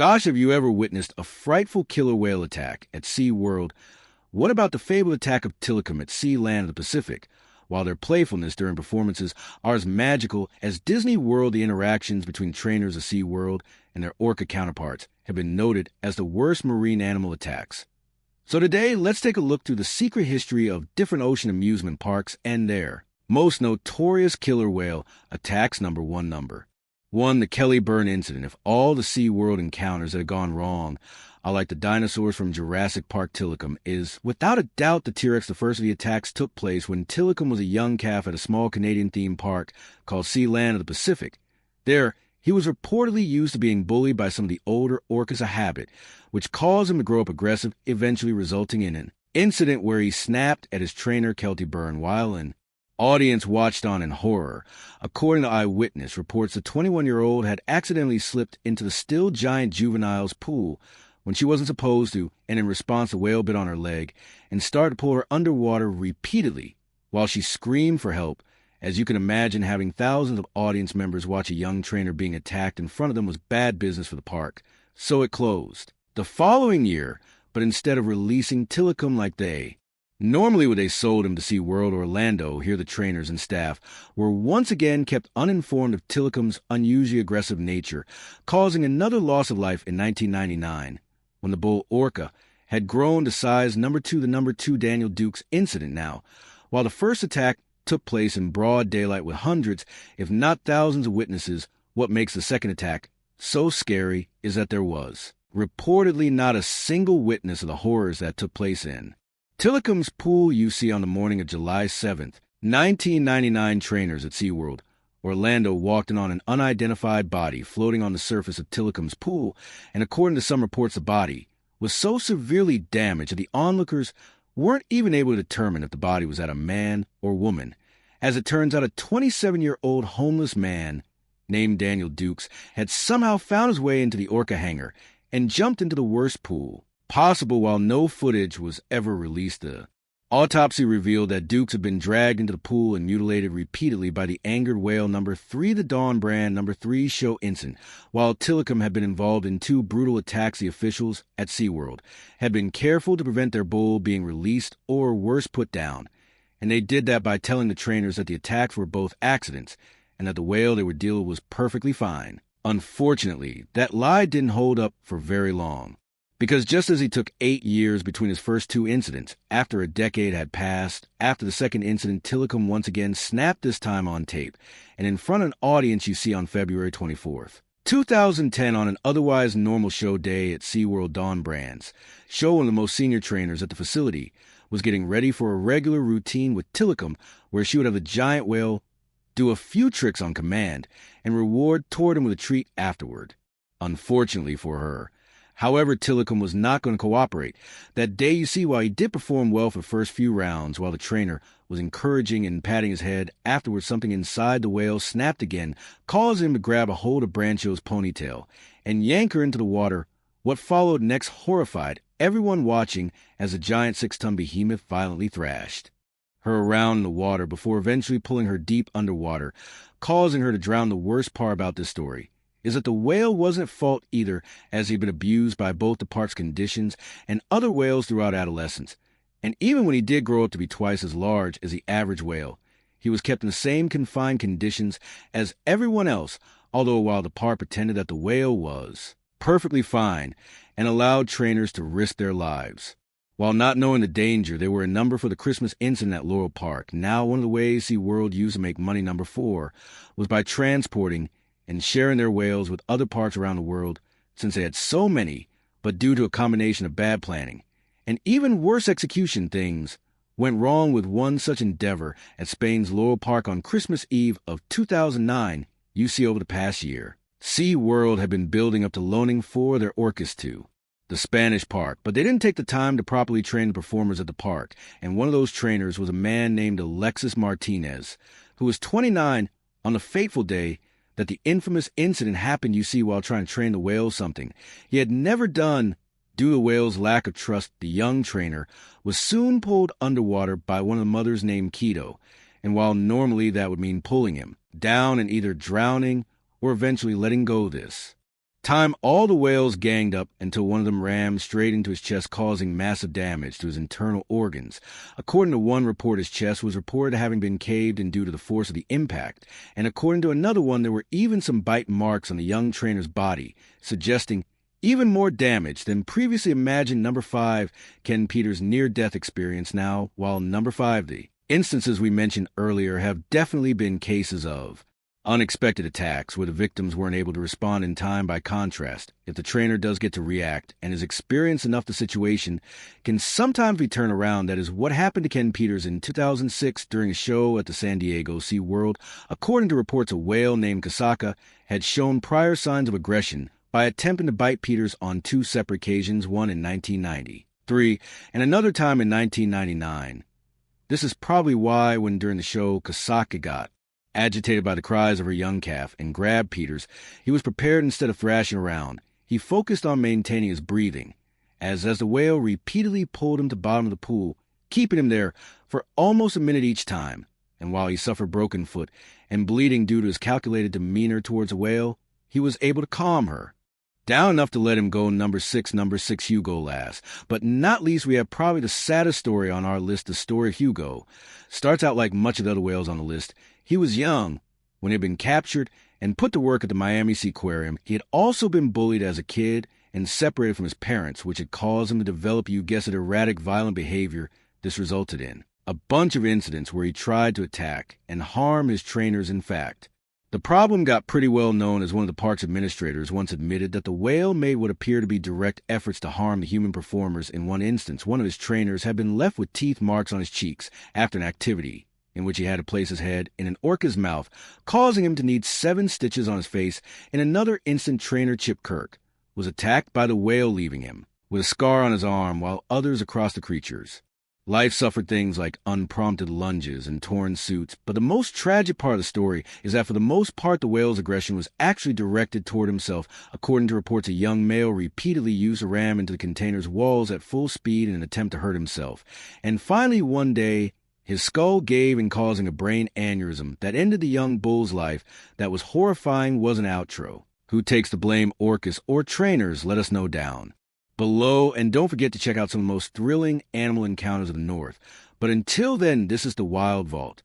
Gosh, have you ever witnessed a frightful killer whale attack at SeaWorld? What about the fabled attack of Tilikum at Sea Land of the Pacific? While their playfulness during performances are as magical as Disney World, the interactions between trainers of SeaWorld and their orca counterparts have been noted as the worst marine animal attacks. So today, let's take a look through the secret history of different ocean amusement parks and their most notorious killer whale attacks. Number 1, the Kelly Burn incident. If all the SeaWorld encounters that have gone wrong are like the dinosaurs from Jurassic Park, Tilikum is without a doubt the T-Rex. The first of the attacks took place when Tilikum was a young calf at a small Canadian theme park called Sea Land of the Pacific. There, he was reportedly used to being bullied by some of the older orcas, a habit which caused him to grow up aggressive, eventually resulting in an incident where he snapped at his trainer, Kelty Burn, while an audience watched on in horror. According to eyewitness reports, the 21-year-old had accidentally slipped into the still giant juvenile's pool when she wasn't supposed to, and in response, the whale bit on her leg and started to pull her underwater repeatedly while she screamed for help. As you can imagine, having thousands of audience members watch a young trainer being attacked in front of them was bad business for the park, so it closed the following year. But instead of releasing Tilikum like they normally when they sold him to SeaWorld Orlando, here the trainers and staff were once again kept uninformed of Tilikum's unusually aggressive nature, causing another loss of life in 1999, when the bull orca had grown to size number 2, the number 2 Daniel Dukes incident now. While the first attack took place in broad daylight with hundreds, if not thousands of witnesses, what makes the second attack so scary is that there was reportedly not a single witness of the horrors that took place in Tilikum's pool. You see, on the morning of July 7th, 1999, trainers at SeaWorld Orlando walked in on an unidentified body floating on the surface of Tilikum's pool, and according to some reports, the body was so severely damaged that the onlookers weren't even able to determine if the body was that a man or woman. As it turns out, a 27-year-old homeless man named Daniel Dukes had somehow found his way into the orca hangar and jumped into the worst pool possible. While no footage was ever released, the autopsy revealed that Dukes had been dragged into the pool and mutilated repeatedly by the angered whale number 3, the Dawn Brand number 3 show incident. While Tilikum had been involved in 2 brutal attacks, the officials at SeaWorld had been careful to prevent their bull being released or worse, put down. And they did that by telling the trainers that the attacks were both accidents and that the whale they were dealing with was perfectly fine. Unfortunately, that lie didn't hold up for very long, because just as he took 8 years between his first 2 incidents, after a decade had passed, after the second incident, Tilikum once again snapped, this time on tape, and in front of an audience you see on February 24th, 2010, on an otherwise normal show day at SeaWorld. Dawn Brand's show, one of the most senior trainers at the facility, was getting ready for a regular routine with Tilikum, where she would have the giant whale do a few tricks on command and reward toward him with a treat afterward. Unfortunately for her, however, Tilikum was not going to cooperate. That day, you see, while he did perform well for the first few rounds, while the trainer was encouraging and patting his head, afterwards something inside the whale snapped again, causing him to grab a hold of Brancheau's ponytail and yank her into the water. What followed next horrified everyone watching as the giant 6-ton behemoth violently thrashed her around in the water before eventually pulling her deep underwater, causing her to drown. The worst part about this story is that the whale wasn't at fault either, as he'd been abused by both the park's conditions and other whales throughout adolescence. And even when he did grow up to be twice as large as the average whale, he was kept in the same confined conditions as everyone else, although while the park pretended that the whale was perfectly fine and allowed trainers to risk their lives. While not knowing the danger, there were a number for the Christmas incident at Laurel Park. Now, one of the ways SeaWorld used to make money, number 4, was by transporting and sharing their whales with other parks around the world, since they had so many, but due to a combination of bad planning and even worse execution, things went wrong with one such endeavor at Spain's Laurel Park on Christmas Eve of 2009. You see, over the past year, SeaWorld had been building up to loaning 4 of their orcas to the Spanish park, but they didn't take the time to properly train the performers at the park, and one of those trainers was a man named Alexis Martinez, who was 29 on the fateful day that the infamous incident happened. You see, while trying to train the whale something he had never done. Due to the whale's lack of trust, the young trainer was soon pulled underwater by one of the mothers named Keto, and while normally that would mean pulling him down and either drowning or eventually letting go, this Time all the whales ganged up until one of them rammed straight into his chest, causing massive damage to his internal organs. According to one report, his chest was reported having been caved in due to the force of the impact, and according to another one, there were even some bite marks on the young trainer's body, suggesting even more damage than previously imagined. Number 5, Ken Peters' near-death experience now, while number 5, the instances we mentioned earlier have definitely been cases of unexpected attacks where the victims weren't able to respond in time. By contrast, if the trainer does get to react and is experienced enough, the situation can sometimes be turned around. That is what happened to Ken Peters in 2006 during a show at the San Diego SeaWorld. According to reports, a whale named Kasaka had shown prior signs of aggression by attempting to bite Peters on 2 separate occasions, one in 1993 and another time in 1999. This is probably why, when during the show Kasaka got agitated by the cries of her young calf and grabbed Peters, he was prepared. Instead of thrashing around, he focused on maintaining his breathing, as the whale repeatedly pulled him to the bottom of the pool, keeping him there for almost a minute each time. And while he suffered broken foot and bleeding due to his calculated demeanor towards the whale, he was able to calm her down enough to let him go. Number 6, Hugo last. But not least, we have probably the saddest story on our list. The story of Hugo starts out like much of the other whales on the list. He was young when he had been captured and put to work at the Miami Seaquarium. He had also been bullied as a kid and separated from his parents, which had caused him to develop, you guessed it, erratic, violent behavior. This resulted in a bunch of incidents where he tried to attack and harm his trainers. In fact, the problem got pretty well known, as one of the park's administrators once admitted that the whale made what appeared to be direct efforts to harm the human performers. In one instance, one of his trainers had been left with teeth marks on his cheeks after an activity in which he had to place his head in an orca's mouth, causing him to need 7 stitches on his face. In another instant, trainer Chip Kirk was attacked by the whale, leaving him with a scar on his arm, while others across the creature's life suffered things like unprompted lunges and torn suits. But the most tragic part of the story is that for the most part, the whale's aggression was actually directed toward himself. According to reports, a young male repeatedly used to ram into the container's walls at full speed in an attempt to hurt himself. And finally, one day, his skull gave and causing a brain aneurysm that ended the young bull's life. That was horrifying. Was an outro. Who takes the blame, orcas or trainers? Let us know down below, and don't forget to check out some of the most thrilling animal encounters of the North. But until then, this is the Wild Vault.